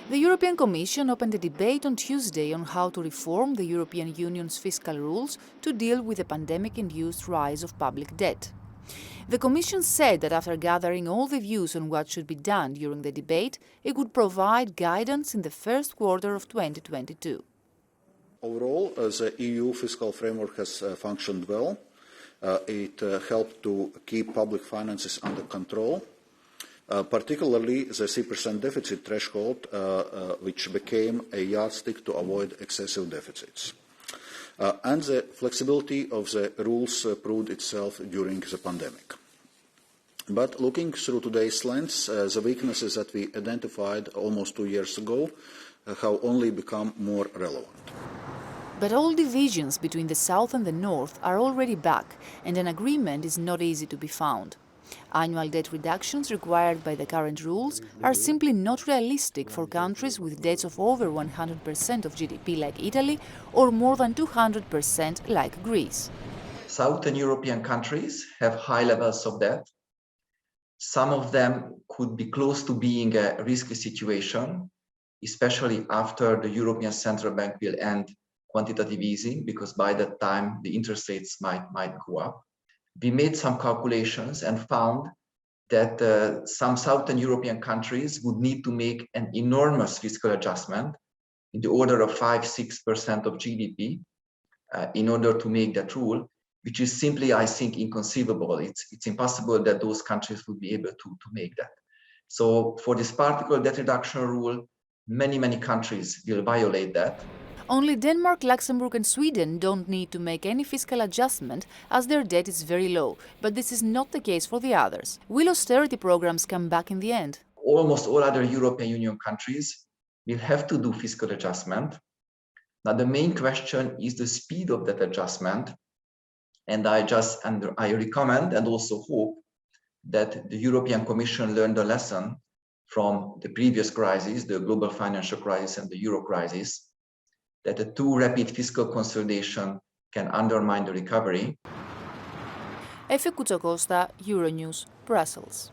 The European Commission opened a debate on Tuesday on how to reform the European Union's fiscal rules to deal with the pandemic-induced rise of public debt. The Commission said that after gathering all the views on what should be done during the debate, it would provide guidance in the first quarter of 2022. Overall, the EU fiscal framework has functioned well. It helped to keep public finances under control. Particularly the 3% deficit threshold, which became a yardstick to avoid excessive deficits. And the flexibility of the rules proved itself during the pandemic. But looking through today's lens, the weaknesses that we identified almost 2 years ago have only become more relevant. But all divisions between the South and the North are already back, and an agreement is not easy to be found. Annual debt reductions required by the current rules are simply not realistic for countries with debts of over 100% of GDP like Italy or more than 200% like Greece. Southern European countries have high levels of debt. Some of them could be close to being a risky situation, especially after the European Central Bank will end quantitative easing, because by that time the interest rates might go up. We made some calculations and found that some Southern European countries would need to make an enormous fiscal adjustment in the order of 5–6% of GDP in order to make that rule, which is simply, I think, inconceivable. It's impossible that those countries would be able to make that. So for this particular debt reduction rule, many countries will violate that. Only Denmark, Luxembourg and Sweden don't need to make any fiscal adjustment as their debt is very low, but this is not the case for the others. Will austerity programs come back in the end? Almost all other European Union countries will have to do fiscal adjustment. Now the main question is the speed of that adjustment, and I recommend and also hope that the European Commission learned a lesson from the previous crisis, the global financial crisis and the euro crisis, that a too rapid fiscal consolidation can undermine the recovery. Efe Koutsokostas, Euronews, Brussels.